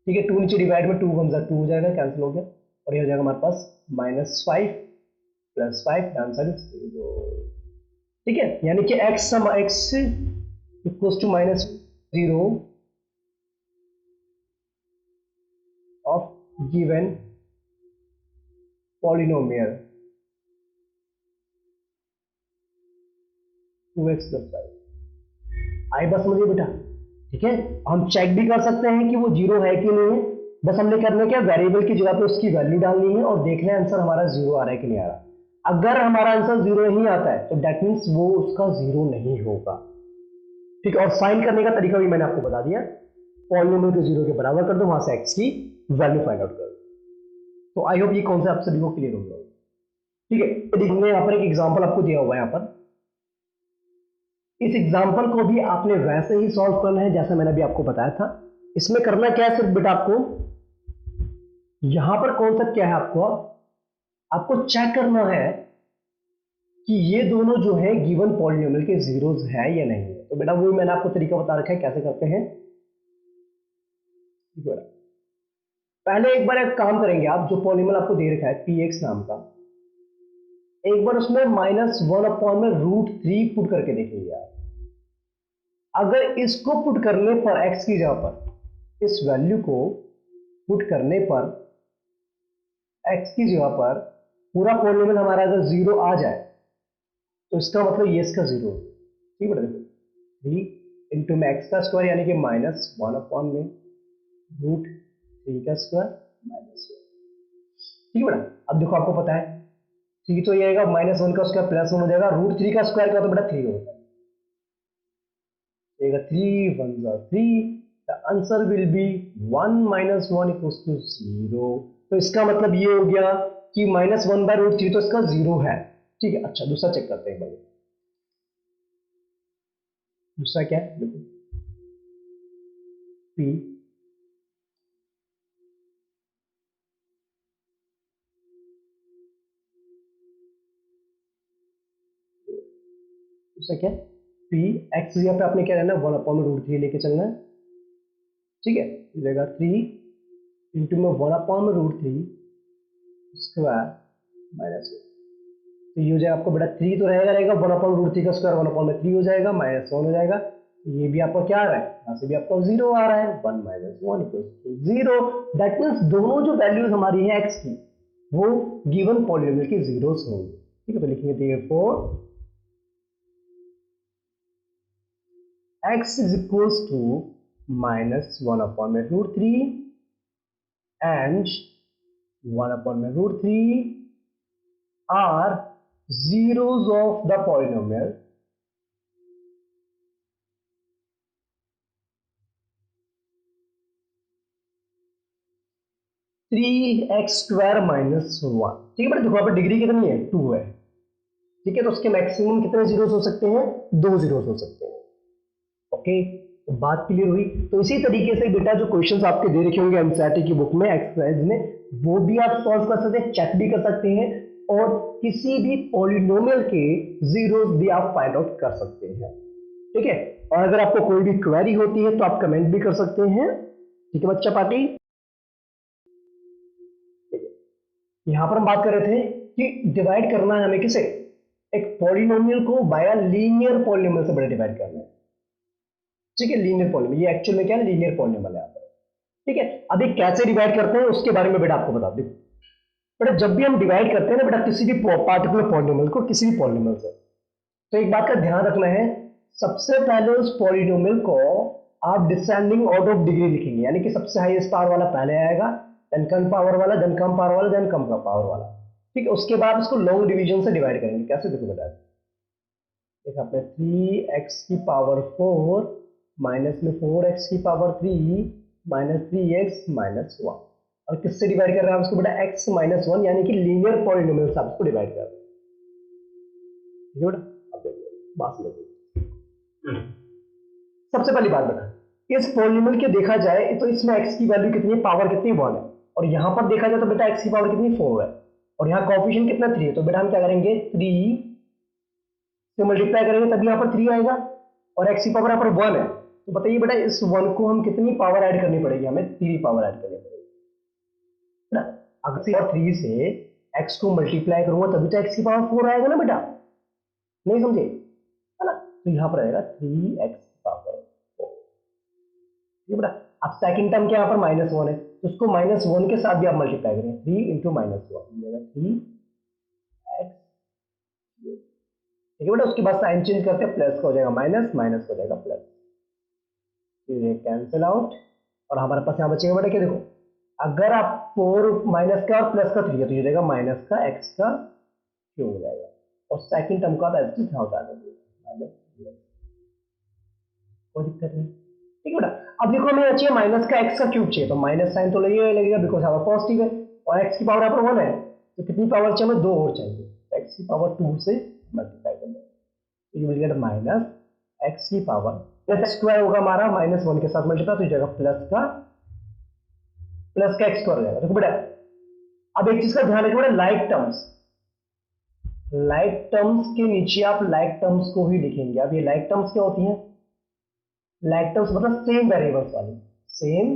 ठीक है, 2 नीचे डिवाइड में 2 वन जा 2 हो जाएगा, कैंसिल हो गया, और ये हो जाएगा हमारे पास -5 + 5, आंसर 0। ठीक है, यानी कि x equals to -0 given polynomial 2x + 5 आई बस मुझे बेटा, ठीक है। हम चेक भी कर सकते हैं कि वो जीरो है कि नहीं है, बस हमने करना क्या, वेरिएबल की जगह पे उसकी वैल्यू डालनी है और देखना है आंसर हमारा जीरो आ रहा है कि नहीं आ रहा। अगर हमारा आंसर जीरो नहीं आता है तो दैट मीन्स वो उसका जीरो नहीं होगा, ठीक है। और फाइंड करने का तरीका भी मैंने आपको बता दिया, पॉलिनोमियल को जीरो के बराबर कर दो, वहां से एक्स की वैल्यू फाइंड आउट कर दो। तो आई होप ये कॉन्सेप्ट सभी को क्लियर हो गया, ठीक है। तो हमने यहाँ पर एक एग्जांपल आपको दिया हुआ है, यहाँ पर इस एग्जांपल को भी आपने वैसे ही सॉल्व करना है जैसा मैंने अभी आपको बताया था। इसमें करना क्या है, सिर्फ बेटा आपको यहां पर कॉन्सेप्ट क्या है, आपको चेक करना है कि ये दोनों जो है गिवन पॉलिनोमियल के जीरोस है या नहीं है। तो बेटा वो मैंने आपको तरीका बता रखा है कैसे करते हैं। पहले एक बार एक काम करेंगे, आप जो पॉलिनोमियल आपको दे रखा है px नाम का, एक बार उसमें -1/√3 पुट करके देखेंगे आप। अगर इसको पुट करने पर x की जगह पर, इस वैल्यू को पुट करने पर x की जगह पर पूरा पॉलिनोमियल हमारा अगर जीरो आ जाए तो इसका मतलब ये इसका जीरो, ठीक है। देखो 3 इंटू में एक्स का स्क्वायर यानी कि -1/√3 का स्क्वायर -1, ठीक है बेटा। अब देखो आपको पता है 3 तो ये आएगा, -1 का स्क्वायर +1 हो जाएगा, √3 का स्क्वायर का तो बेटा 3 होता है, 3 1 3, द आंसर विल बी 1 - 1 = 0। तो इसका मतलब ये हो गया कि -1/√3 तो इसका जीरो है, ठीक है। अच्छा दूसरा चेक करते हैं भाई, दूसरा क्या है, देखो p दूसरा क्या है, p x यहाँ पे आपने क्या रहना है 1/√3 लेके चलना है, ठीक है। मिलेगा 3 इंटू में 1/√3 स्क्वायर -1, तो ये हो जाएगा आपको बेटा 3 तो रहेगा 1/√3 का स्क्वायर 1/3 हो जाएगा, -1 हो जाएगा। ये भी आपका क्या आ रहा है, यहाँ से भी आपका जीरो आ रहा है, 1 - 1 = 0। दैट मीन्स दोनों जो वैल्यूज हमारी है x की वो गिवन पॉलिनोमियल की जीरोस होंगे, ठीक है। तो लिखेंगे therefore x is equals to -1/√3 and 1/√3 are zeros of the polynomial 3x² - 1, ठीक है बेटा। देखो यहाँ पर डिग्री कितनी है, 2 है, ठीक है। तो उसके मैक्सिमम कितने जीरोस हो सकते हैं, 2 जीरोस हो सकते हैं, ओके। तो बात क्लियर हुई। तो इसी तरीके से बेटा जो क्वेश्चंस आपके दे रखे होंगे एनसीईआरटी की बुक में एक्सरसाइज में, वो भी आप सॉल्व कर सकते हैं, चेक भी कर सकते हैं, और किसी भी पॉलिनोमियल के जीरोस भी आप फाइंड आउट कर सकते हैं, ठीक है। और अगर आपको कोई भी क्वेरी होती है तो आप कमेंट भी कर सकते हैं, ठीक है बच्चा पार्टी। यहां पर हम बात कर रहे थे कि डिवाइड करना है हमें किसे, एक पॉलिनोमियल को बाय लीनियर पॉलिनोमियल से बड़ा डिवाइड करना है, ठीक है। लीनियर पॉलिनोमियल, ये एक्चुअल में क्या है, लीनियर पॉलिनोमियल है, ठीक है। अभी कैसे डिवाइड करते हैं उसके बारे में बेटा आपको बता दूं। बेटा जब भी हम डिवाइड करते हैं ना बेटा किसी भी पार्टिकुलर पॉलिनोमियल को किसी भी पॉलिनोमियल से, तो एक बात का ध्यान रखना है, सबसे पहले उस पॉलिनोमियल को आप डिसेंडिंग ऑर्डर ऑफ डिग्री लिखेंगे, यानी कि सबसे हाईएस्ट पावर वाला पहले आएगा, देन कम पावर वाला, देन कम पावर वाला, देन कम पावर वाला, ठीक है। उसके बाद उसको लॉन्ग डिवीजन से डिवाइड करेंगे। कैसे देखो बेटा, देखो आपने 3x⁴ माइनस में 4x⁴ -3x-1, और किससे डिवाइड कर रहे हैं आप उसको बेटा, x - 1 यानी कि लीनियर पॉलिनोमियल से आप उसको डिवाइड कर रहे हैं, ठीक है बेटा। अब देखिए बात समझिए, सबसे पहली बात बेटा, इस पॉलिनोमियल के देखा जाए तो इसमें x की वैल्यू कितनी है, पावर कितनी, 1 है, और यहां पर देखा जाए तो बेटा x की पावर कितनी, 4 है, और यहाँ कोएफिशिएंट कितना, 3 है। तो बेटा हम क्या करेंगे, 3 से मल्टीप्लाई करेंगे तभी यहाँ पर 3 आएगा, और x की पावर यहाँ पर 1 है। तो बताइए बेटा इस 1 को हम कितनी पावर ऐड करनी पड़ेगी, हमें 3 पावर ऐड करनी पड़ेगी ना। अगर 3 से x को मल्टीप्लाई करूंगा तभी तो x की पावर 4 आएगा ना बेटा, नहीं समझे, है ना। तो यहाँ पर आएगा 3x की पावर 4, ठीक है बेटा। अब सेकंड टर्म क्या यहाँ पर -1 है, उसको -1 के साथ भी आप मल्टीप्लाई करेंगे, 3 इंटू -1 मिलेगा 3x, ठीक है बेटा। उसके बाद साइन चेंज करते हैं, प्लस का हो जाएगा माइनस, माइनस का हो जाएगा प्लस, ये कैंसिल आउट और हमारे पास यहाँ बचेगा बेटा क्या, देखो अगर आप 4 माइनस का और प्लस का 3 है तो ये जाएगा माइनस का x का क्यूब हो जाएगा, और सेकंड टर्म का आप एज इट इज उतार देंगे माइनस, कोई दिक्कत नहीं, ठीक है बेटा। अब देखो हमें चाहिए माइनस का x का क्यूब चाहिए, तो माइनस साइन तो लगेगा बिकॉज हमारा पॉजिटिव है, और x की पावर यहाँ पर 1 है, तो कितनी पावर चाहिए हमें, 2 और चाहिए, तो x की पावर 2 से मल्टीप्लाई कर देंगे, तो ये मिल गया माइनस x की पावर प्लस स्क्वायर होगा हमारा -1 के साथ मल्टीप्लाई, तो ये जाएगा प्लस का x स्क्वायर हो जाएगा। देखो बेटा अब एक चीज का ध्यान रखिए बेटा, लाइक टर्म्स के नीचे आप लाइक टर्म्स को ही लिखेंगे। अब ये लाइक टर्म्स क्या होती हैं, लाइक टर्म्स मतलब सेम वेरिएबल्स वाली, सेम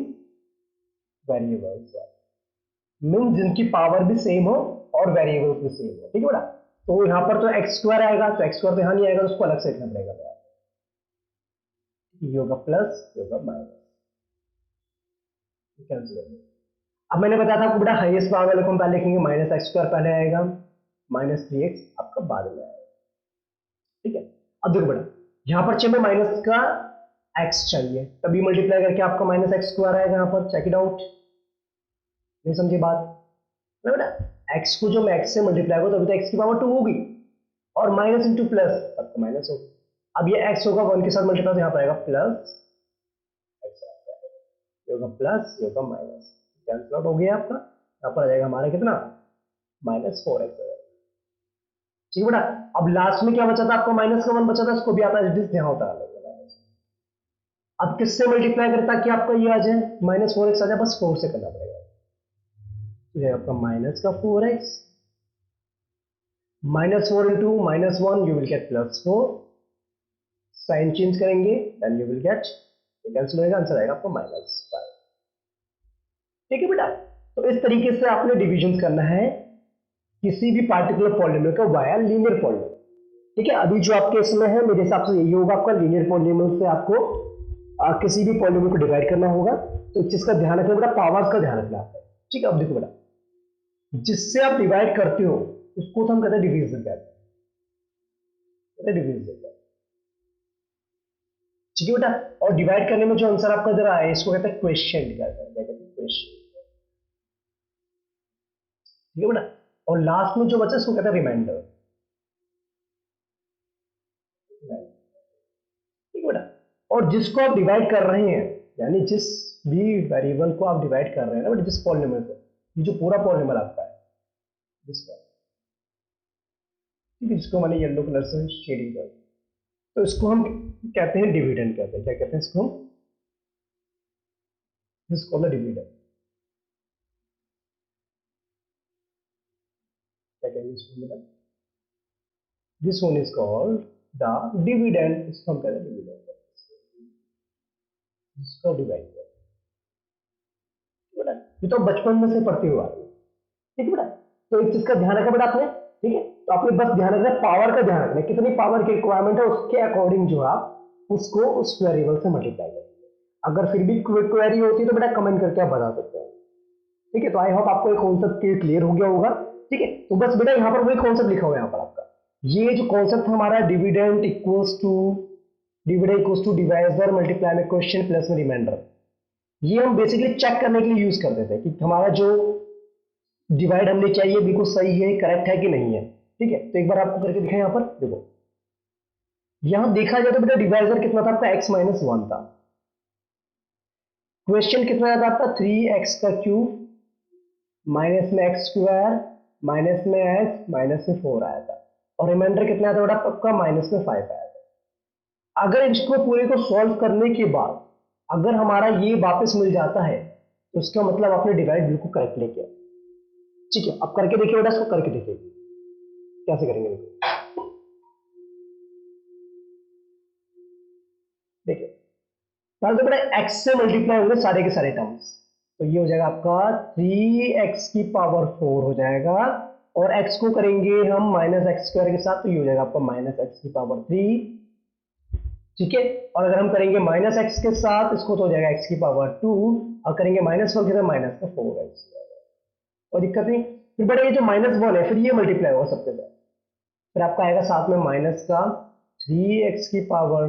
वेरिएबल्स वाली मीन जिनकी पावर भी सेम हो और वेरिएबल्स भी सेम हो, ठीक है बेटा। तो यहां पर तो x स्क्वायर आएगा, तो x स्क्वायर तो यहां नहीं आएगा, तो उसको अलग से लिखना पड़ेगा बेटा, ये होगा प्लस, ये होगा माइनस, कैंसिल हो गया। अब मैंने बताया था आपको बेटा हाईएस्ट पावर वाले को हम पहले लिखेंगे, -x² पहले आएगा, -3x आपका बाद में आएगा, ठीक है। अब देखो बेटा यहां पर चाहिए माइनस का x चाहिए, तभी मल्टीप्लाई करके आपका -x² आएगा यहाँ पर, चेक इट आउट, नहीं समझे बात ना बेटा, x को जो मैं x से मल्टीप्लाई करूँ तभी तो x की पावर 2 होगी, और माइनस इंटू प्लस तब तो माइनस होगा। अब ये x होगा 1 के साथ मल्टीप्लाई, तो यहाँ पर आएगा प्लस x, ये होगा प्लस, ये होगा माइनस, कैंसिल आउट हो गया आपका, यहाँ पर आ जाएगा हमारा कितना -4x, ठीक है बेटा। अब लास्ट में क्या बचा था आपको, माइनस का 1 बचा था, इसको भी आप एज इट इज यहाँ उतार लेंगे माइनस। अब किससे मल्टीप्लाई करें ताकि आपका ये आ जाए -4x आ जाए, बस 4 से करना पड़ेगा, ये आपका माइनस का 4x, -4 into -1 you will get +4, sign change करेंगे then you will get, cancel होगा, आंसर आएगा आपको -5, ठीक है बेटा। तो इस तरीके से आपने डिविजन करना है किसी भी पार्टिकुलर पॉलिनोमियल का वाया लीनियर पॉलिनोमियल, ठीक है। अभी जो आपके इसमें है मेरे हिसाब से यही होगा आपका, लीनियर पॉलिनोमियल से आपको किसी भी पॉलिनोमियल को डिवाइड करना होगा, तो एक चीज का ध्यान रखना बेटा, पावर्स का ध्यान रखना है, ठीक है। अब देखो बेटा जिससे आप डिवाइड करते हो उसको तो हम कहते हैं डिवीजन कहते हैं, डिवीजन, ठीक है बेटा। और डिवाइड करने में जो आंसर आपका जरा है इसको कहते हैं क्वेश्चन, कहते हैं, क्या कहते हैं क्वेश्चन, ठीक है बेटा। और लास्ट में जो बचा इसको कहते हैं रिमाइंडर, ठीक है बेटा। और जिसको आप डिवाइड कर रहे हैं, यानी जिस भी वेरिएबल को आप डिवाइड कर रहे हैं ना बेटा, जिस पॉलिनोमियल को, ये जो पूरा पॉलिनोमियल आपका है जिसका, ठीक है, जिसको मैंने येलो कलर से शेडिंग कर, तो इसको हम कहते हैं डिविडेंड, कहते हैं, क्या कहते हैं इसको, दिस कॉल्ड डिविडेंड, क्या कहेंगे इसको बेटा, this one is called the dividend, इसको हम कहते हैं डिविडेंड, इसको डिवाइड कर बेटा, ये तो बचपन में से पढ़ते हुए आ रही है, ठीक है बेटा। तो एक चीज का ध्यान रखा बेटा आपने, ठीक है। तो आपने बस ध्यान रखना पावर का ध्यान रखना, कितनी पावर की रिक्वायरमेंट है उसके अकॉर्डिंग जो आप उसको उस वेरिएबल से मल्टीप्लाई करेंगे। अगर फिर भी क्वेरी होती है तो बेटा कमेंट करके आप बता सकते हैं, ठीक है। तो आई होप आपको एक कॉन्सेप्ट क्लियर हो गया होगा, ठीक है। तो बस बेटा यहाँ पर वही कॉन्सेप्ट लिखा हुआ है यहाँ पर आपका, ये जो कॉन्सेप्ट हमारा dividend equals to divisor multiply में क्वेश्चन प्लस में रिमाइंडर, ये हम बेसिकली चेक करने के लिए यूज करते थे कि हमारा जो डिवाइड हमने चाहिए बिल्कुल सही है, करेक्ट है कि नहीं है, ठीक है। तो एक बार आपको करके दिखाएं, यहाँ पर देखो, यहां देखा जाए तो बेटा डिवाइजर कितना था आपका, x-1 था, क्वेश्चन कितना था आपका 3x का क्यूब, माइनस में x स्क्वायर, माइनस में x, माइनस में 4 आया था, और रिमाइंडर कितना आया था बेटा आपका -5 आया था। अगर इसको पूरे को सॉल्व करने के बाद अगर हमारा ये वापस मिल जाता है तो इसका मतलब आपने डिवाइड बिल्कुल करेक्टली किया, ठीक है। अब करके देखिए बेटा, इसको करके देखिए कैसे करेंगे, देखिए पहले तो बेटा x से मल्टीप्लाई होंगे सारे के सारे टर्म्स, तो ये हो जाएगा आपका 3x की पावर 4 हो जाएगा, और x को करेंगे हम -x² के साथ, तो ये हो जाएगा आपका -x की पावर 3, ठीक है। और अगर हम करेंगे माइनस एक्स के साथ इसको तो हो जाएगा एक्स की पावर 2, और करेंगे माइनस 1 के साथ माइनस का 4x, और दिक्कत नहीं। फिर बड़ा ये जो -1 है फिर ये मल्टीप्लाई होगा सबके साथ, फिर आपका आएगा साथ में माइनस का 3x की पावर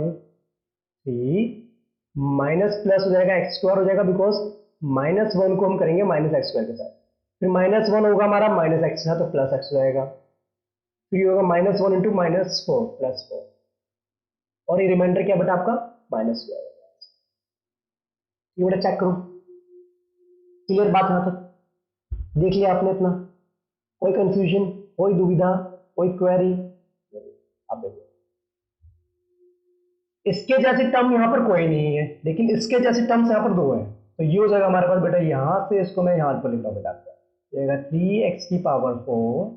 3 माइनस प्लस हो जाएगा एक्स स्क्वायर हो जाएगा, बिकॉज -1 को हम करेंगे माइनस एक्स स्क्वायर के साथ, फिर -1 होगा हमारा माइनस एक्स का तो प्लस एक्स हो जाएगा, फिर ये होगा -1 इंटू -4 प्लस 4, और ये रिमाइंडर क्या बेटा आपका माइनस हो जाएगा। ये बेटा चेक करो, क्लियर बात यहां तक देख लिया आपने अपना, कोई कंफ्यूजन, कोई दुविधा, कोई क्वेरी? आप देखो इसके जैसे टर्म यहाँ पर कोई नहीं है, लेकिन इसके जैसे टर्म्स यहाँ पर दो है, तो ये हो जाएगा हमारे पास बेटा, यहाँ से इसको मैं यहाँ पर लिखता हूँ बेटा, जाएगा 3x की पावर 4,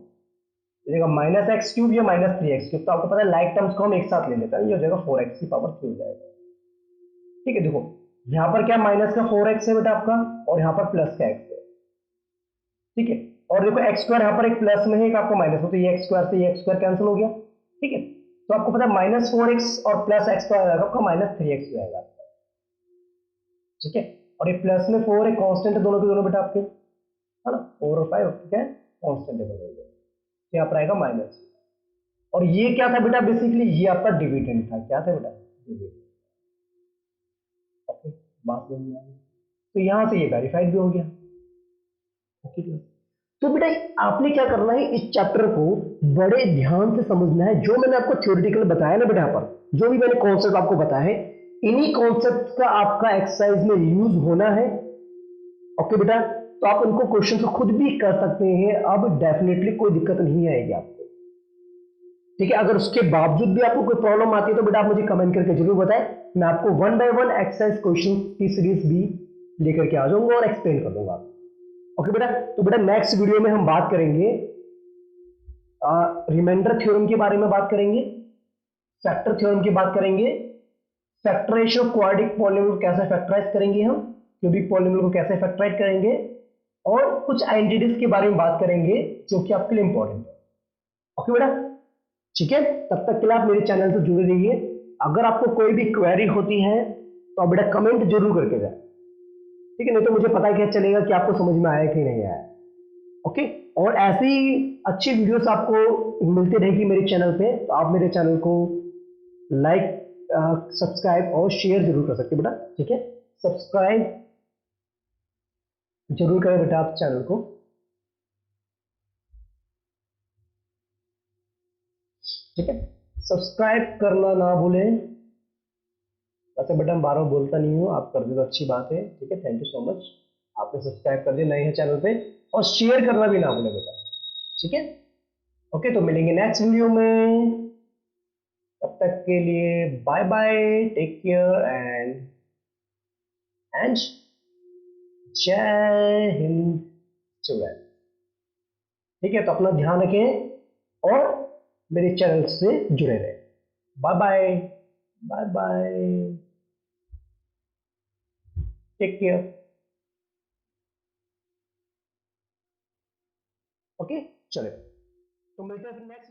जाएगा माइनस एक्स क्यूब या माइनस 3x क्यूब, तो आपको पता है लाइक टर्म्स को हम एक साथ ले लेते हैं, ये हो जाएगा 4x की पावर 3 हो जाएगा। ठीक है, देखो यहाँ पर क्या माइनस का 4x है बेटा आपका, और यहाँ पर प्लस का x है। ठीक है, और देखो एक्स स्क्वायर यहाँ पर एक प्लस में है एक आपको माइनस में, तो ये एक्स स्क्वायर से ये एक्स स्क्वायर कैंसिल हो गया। ठीक है, तो आपको पता है -4x और प्लस एक्स तो आ जाएगा आपका -3x हो जाएगा। ठीक है, और ये प्लस में 4 है, कांस्टेंट है दोनों के दोनों बेटा आपके, है ना, 4 और 5 ठीक है, कांस्टेंट है दोनों, तो यहाँ पर आएगा माइनस। और ये क्या था बेटा, बेसिकली ये आपका डिविडेंड था, क्या था बेटा, डिविडेंड। ओके, बात समझ में आ गई, तो यहां से ये वेरीफाइड भी हो गया। ओके, तो बेटा आपने क्या करना है, इस चैप्टर को बड़े ध्यान से समझना है, जो मैंने आपको थ्योरेटिकल बताया ना बेटा, यहाँ पर जो भी मैंने कॉन्सेप्ट आपको बताया है, इन्हीं कॉन्सेप्ट का आपका एक्सरसाइज में यूज होना है। ओके बेटा, तो आप उनको क्वेश्चन को खुद भी कर सकते हैं, अब डेफिनेटली कोई दिक्कत नहीं आएगी आपको। ठीक है, अगर उसके बावजूद भी आपको कोई प्रॉब्लम आती है तो बेटा आप मुझे कमेंट करके जरूर बताएं, मैं आपको 1 बाय 1 एक्सरसाइज क्वेश्चन की सीरीज भी लेकर के आ जाऊंगा और एक्सप्लेन कर दूंगा। ओके बेटा, तो बेटा नेक्स्ट वीडियो में हम बात करेंगे रिमाइंडर थ्योरम के बारे में बात करेंगे, फैक्टर थ्योरम की बात करेंगे, फैक्टराइजेशन ऑफ क्वाड्रेटिक पॉलिनोमियल कैसे फैक्टराइज करेंगे हम, क्यूबिक पॉलिनोमियल को कैसे फैक्टराइज करेंगे, और कुछ आइडेंटिटीज के बारे में बात करेंगे जो कि आपके लिए इंपॉर्टेंट है। ओके बेटा, ठीक है, तब तक के लिए आप मेरे चैनल से जुड़े रहिए। अगर आपको कोई भी क्वेरी होती है तो आप बेटा कमेंट जरूर करके जाए, ठीक है, नहीं तो मुझे पता क्या चलेगा कि आपको समझ में आया कि नहीं आया। ओके, और ऐसी अच्छी वीडियोस आपको मिलती रहेगी मेरे चैनल पे, तो आप मेरे चैनल को लाइक, सब्सक्राइब और शेयर जरूर कर सकते हैं बेटा। ठीक है, सब्सक्राइब जरूर करें बेटा आप चैनल को। ठीक है, सब्सक्राइब करना ना भूलें, वैसे बेटा मैं बार बार बोलता नहीं हूँ, आप कर दे तो अच्छी बात है। ठीक है, थैंक यू सो मच, आपने सब्सक्राइब कर दिया, नए हैं चैनल पे, और शेयर करना भी ना भूलें बेटा। ठीक है, ओके, तो मिलेंगे नेक्स्ट वीडियो में, तब तक के लिए bye bye, take care and Jai Hind children. ठीक है, तो अपना ध्यान रखें और मेरे चैनल से जुड़े रहें। Bye bye, bye bye, take care. Okay, चले, तो मिलते हैं फिर नेक्स्ट